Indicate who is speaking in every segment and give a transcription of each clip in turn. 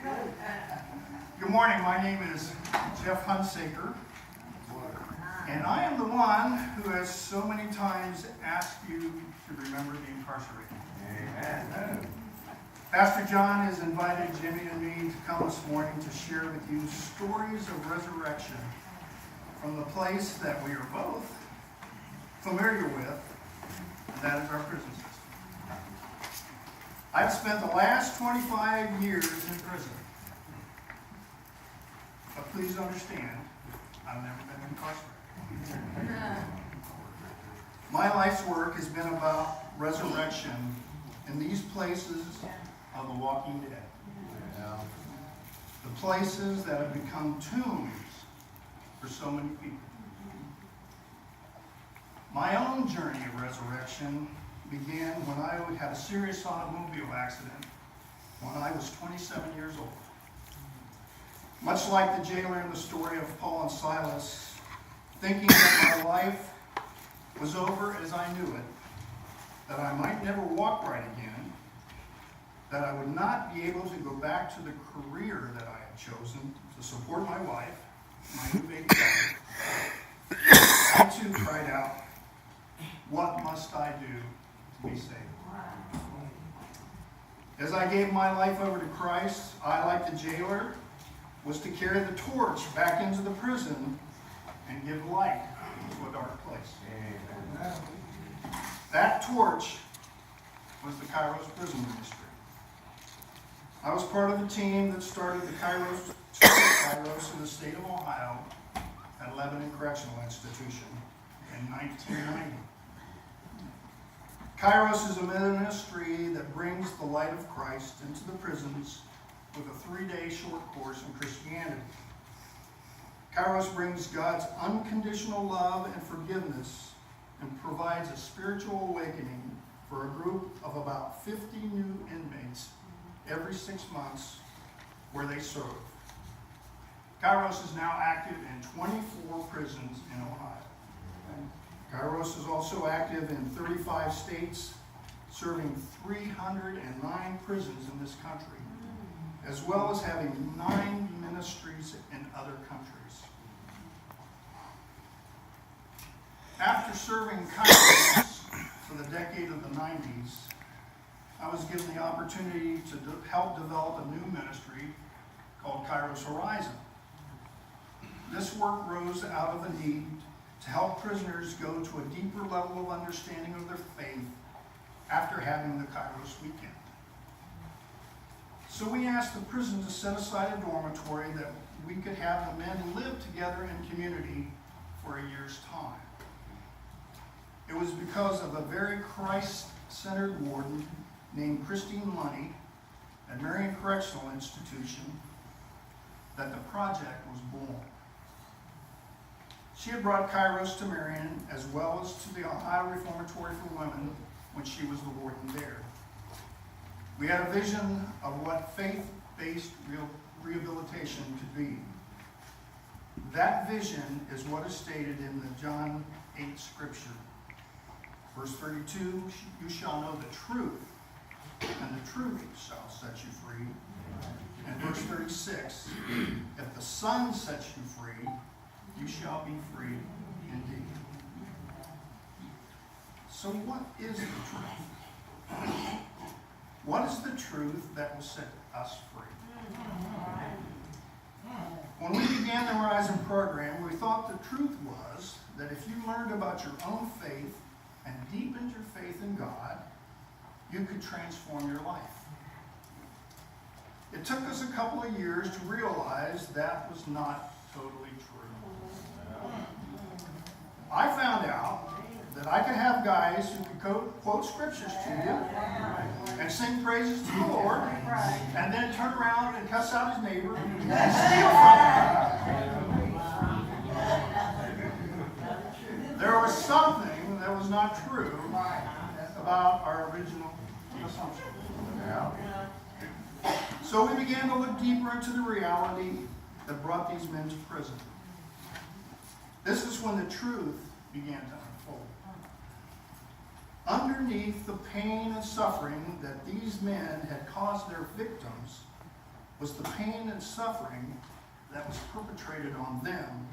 Speaker 1: Good morning. My name is Jeff Hunsaker, and I am the one who has so many times asked you to remember the incarcerated. Amen. Pastor John has invited Jimmy and me to come this morning to share with you stories of resurrection from the place that we are both familiar with, and that is our prison system. I've spent the last 25 years in prison. But please understand, I've never been incarcerated. My life's work has been about resurrection in these places of the walking dead. The places that have become tombs for so many people. My own journey of resurrection began when I had a serious automobile accident when I was 27 years old. Much like the jailer in the story of Paul and Silas, thinking that my life was over as I knew it, that I might never walk right again, that I would not be able to go back to the career that I had chosen to support my wife, my new baby daughter, I too cried out, "What must I do to be saved?" As I gave my life over to Christ, I, like the jailer, was to carry the torch back into the prison and give light to a dark place. Amen. That torch was the Kairos prison ministry. I was part of the team that started the Kairos in the state of Ohio at Lebanon Correctional Institution in 1990. Kairos is a ministry that brings the light of Christ into the prisons with a 3-day short course in Christianity. Kairos brings God's unconditional love and forgiveness and provides a spiritual awakening for a group of about 50 new inmates every 6 months where they serve. Kairos is now active in 24 prisons in Ohio. Kairos is also active in 35 states, serving 309 prisons in this country, as well as having 9 ministries in other countries. After serving Kairos for the decade of the 90s, I was given the opportunity to help develop a new ministry called Kairos Horizon. This work rose out of a need to help prisoners go to a deeper level of understanding of their faith after having the Kairos weekend. So we asked the prison to set aside a dormitory that we could have the men live together in community for a year's time. It was because of a very Christ-centered warden named Christine Money at Marion Correctional Institution that the project was born. She had brought Kairos to Marion as well as to the Ohio Reformatory for Women when she was the warden there. We had a vision of what faith-based rehabilitation could be. That vision is what is stated in the John 8 scripture. Verse 32, you shall know the truth, and the truth shall set you free. And verse 36, if the Son sets you free, you shall be free indeed. So what is the truth? What is the truth that will set us free? When we began the Horizon program, we thought the truth was that if you learned about your own faith and deepened your faith in God, you could transform your life. It took us a couple of years to realize that was not totally true. I found out that I could have guys who could quote scriptures to you and sing praises to the Lord and then turn around and cuss out his neighbor and steal from him. There was something that was not true about our original assumption. So we began to look deeper into the reality that brought these men to prison. This is when the truth began to unfold. Underneath the pain and suffering that these men had caused their victims was the pain and suffering that was perpetrated on them,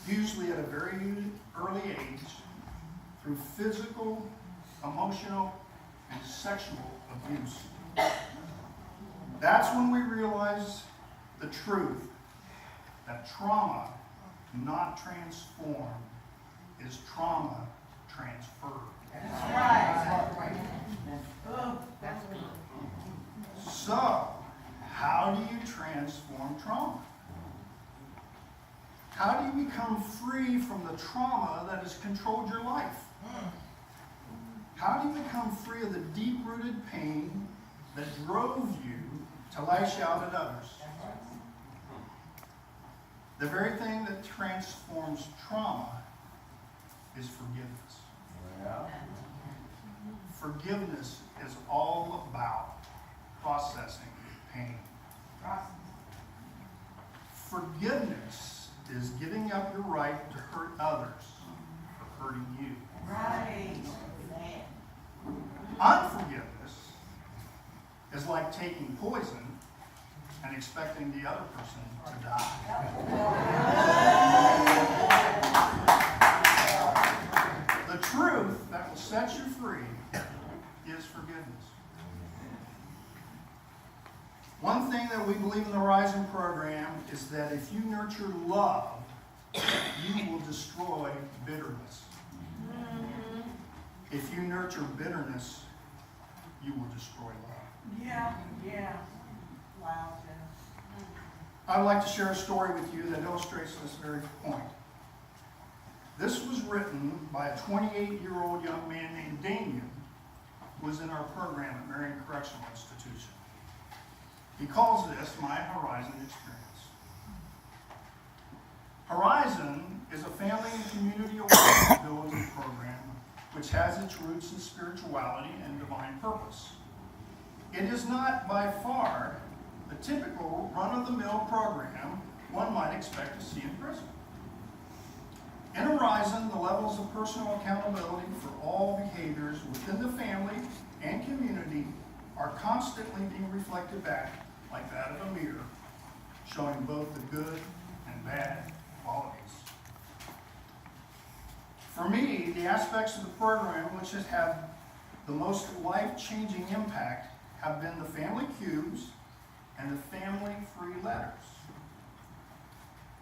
Speaker 1: usually at a very early age, through physical, emotional, and sexual abuse. That's when we realize the truth that trauma, not transformed, is trauma transferred.
Speaker 2: That's right.
Speaker 1: So, how do you transform trauma? How do you become free from the trauma that has controlled your life? How do you become free of the deep-rooted pain that drove you to lash out at others? The very thing that transforms trauma is forgiveness.
Speaker 2: Yeah.
Speaker 1: Forgiveness is all about processing pain. Forgiveness is giving up your right to hurt others for hurting you.
Speaker 2: Right.
Speaker 1: Unforgiveness is like taking poison and expecting the other person to die. The truth that will set you free is forgiveness. One thing that we believe in the Rising program is that if you nurture love, you will destroy bitterness. If you nurture bitterness, you will destroy love.
Speaker 2: Yeah. Wow,
Speaker 1: I'd like to share a story with you that illustrates this very point. This was written by a 28-year-old young man named Damien, who was in our program at Marion Correctional Institution. He calls this my Horizon experience. Horizon is a family and community awareness program which has its roots in spirituality and divine purpose. It is not by far the typical run-of-the-mill program one might expect to see in prison. In Horizon, the levels of personal accountability for all behaviors within the family and community are constantly being reflected back like that of a mirror, showing both the good and bad qualities. For me, the aspects of the program which has had the most life-changing impact have been the family cubes and the family free letters.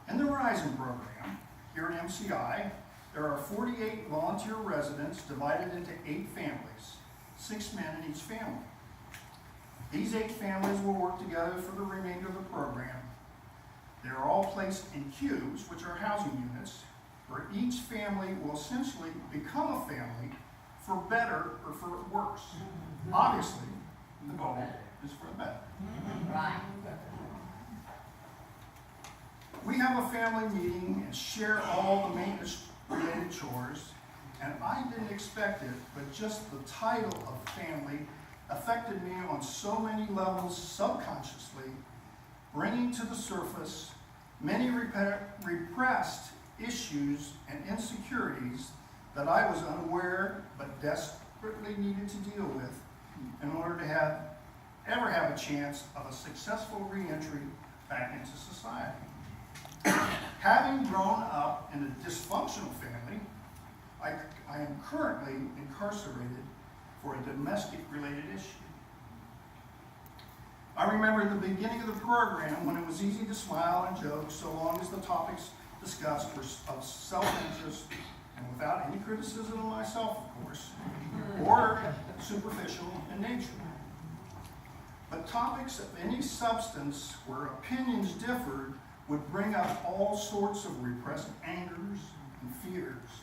Speaker 1: In the Horizon program, here at MCI, there are 48 volunteer residents divided into 8 families, 6 men in each family. These 8 families will work together for the remainder of the program. They are all placed in cubes, which are housing units, where each family will essentially become a family for better or for worse. Obviously, the goal is for the better.
Speaker 2: Right.
Speaker 1: We have a family meeting and share all the maintenance-related chores, and I didn't expect it, but just the title of family affected me on so many levels subconsciously, bringing to the surface many repressed issues and insecurities that I was unaware but desperately needed to deal with in order to ever have a chance of a successful re-entry back into society. Having grown up in a dysfunctional family, I am currently incarcerated for a domestic-related issue. I remember the beginning of the program when it was easy to smile and joke so long as the topics discussed were of self-interest and without any criticism of myself, of course, or superficial in nature. But topics of any substance where opinions differed would bring up all sorts of repressed angers and fears,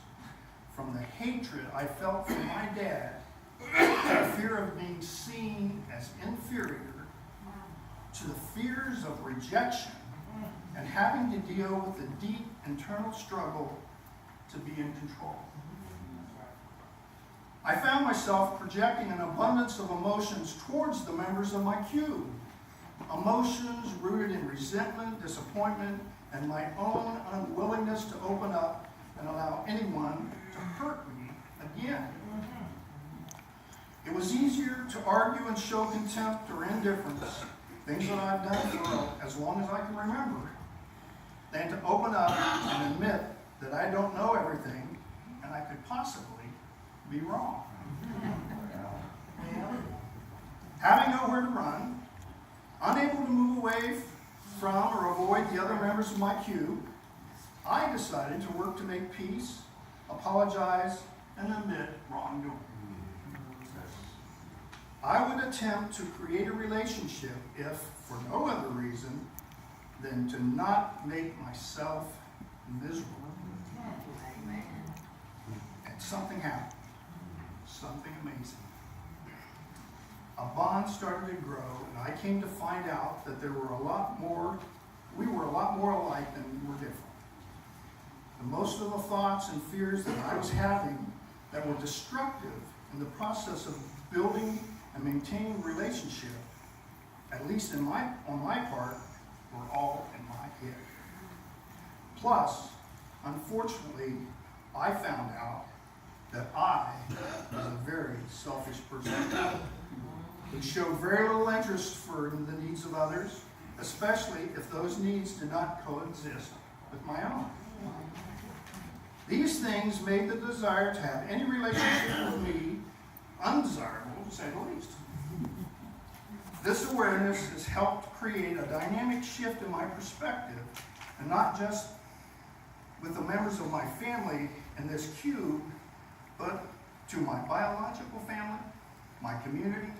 Speaker 1: from the hatred I felt for my dad to the fear of being seen as inferior, to the fears of rejection and having to deal with the deep internal struggle to be in control. I found myself projecting an abundance of emotions towards the members of my cube. Emotions rooted in resentment, disappointment, and my own unwillingness to open up and allow anyone to hurt me again. It was easier to argue and show contempt or indifference things that I've done for as long as I can remember, than to open up and admit that I don't know everything and I could possibly be wrong. Having nowhere to run, unable to move away from or avoid the other members of my queue, I decided to work to make peace, apologize, and admit wrongdoing. I would attempt to create a relationship if, for no other reason, than to not make myself miserable. And something happened. Something amazing. A bond started to grow, and I came to find out that we were a lot more alike than we were different. And most of the thoughts and fears that I was having that were destructive in the process of building and maintaining a relationship, at least on my part, were all in my head. Plus, unfortunately, I found out that I was a very selfish person who showed very little interest for the needs of others, especially if those needs did not coexist with my own. These things made the desire to have any relationship with me undesirable, to say the least. This awareness has helped create a dynamic shift in my perspective, and not just with the members of my family in this cube, but to my biological family, my community,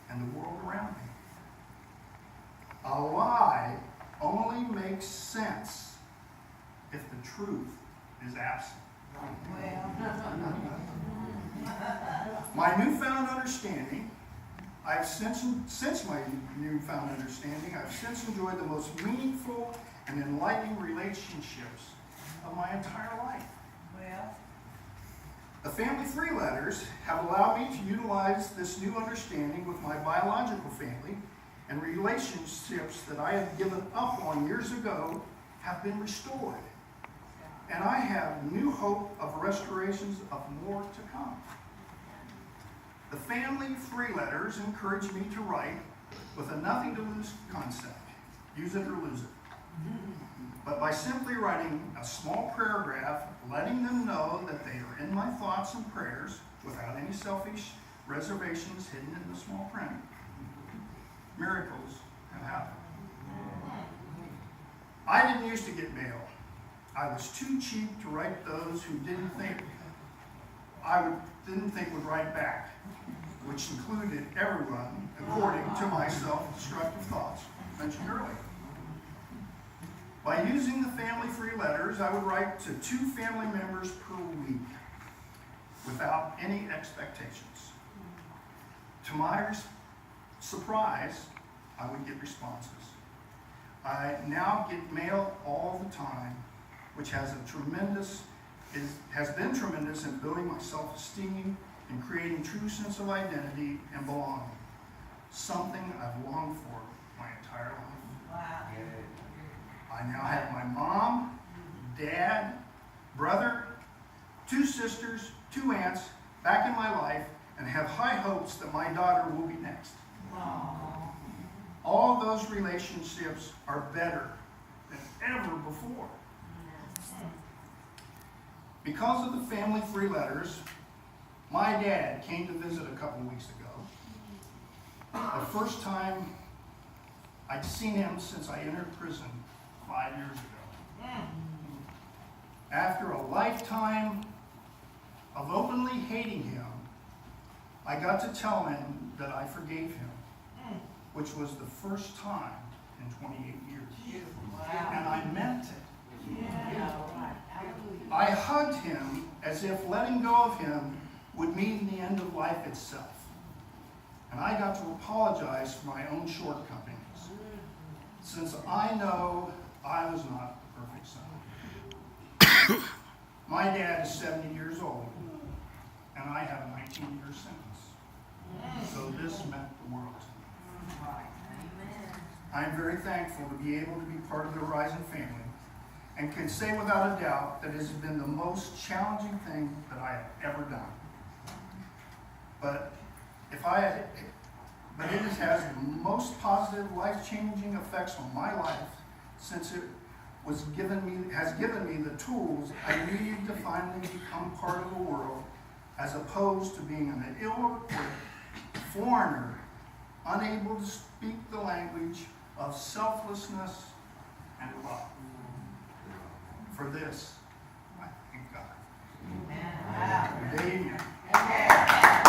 Speaker 1: and the world around me. A lie only makes sense if the truth is absent. My newfound understanding, since my newfound understanding, I've since enjoyed the most meaningful and enlightening relationships of my entire life. The family 3 letters have allowed me to utilize this new understanding with my biological family, and relationships that I had given up on years ago have been restored. And I have new hope of restorations of more to come. The family 3 letters encourage me to write with a nothing to lose concept. Use it or lose it. But by simply writing a small paragraph, letting them know that they are in my thoughts and prayers without any selfish reservations hidden in the small print, miracles have happened. I didn't used to get mail. I was too cheap to write those who didn't think would write back, which included everyone, according to my self-destructive thoughts mentioned earlier. By using the family 3 letters, I would write to 2 family members per week without any expectations. To my surprise, I would get responses. I now get mail all the time, which has been tremendous in building my self-esteem and creating true sense of identity and belonging. Something I've longed for my entire life.
Speaker 2: Wow.
Speaker 1: I now have my mom, dad, brother, 2 sisters, 2 aunts back in my life, and have high hopes that my daughter will be next.
Speaker 2: Wow.
Speaker 1: All those relationships are better than ever before. Because of the family 3 letters, my dad came to visit a couple weeks ago. The first time I'd seen him since I entered prison 5 years ago. After a lifetime of openly hating him, I got to tell him that I forgave him, which was the first time in 28 years. And I meant it. I hugged him as if letting go of him would mean the end of life itself. And I got to apologize for my own shortcomings, since I know I was not the perfect son. My dad is 70 years old, and I have a 19-year sentence. So this meant the world to me. I am very thankful to be able to be part of the Horizon family, and can say without a doubt that it has been the most challenging thing that I have ever done. But if I but it has had the most positive, life-changing effects on my life since it has given me the tools I need to finally become part of the world, as opposed to being an ill-equipped foreigner, unable to speak the language of selflessness and love. For this,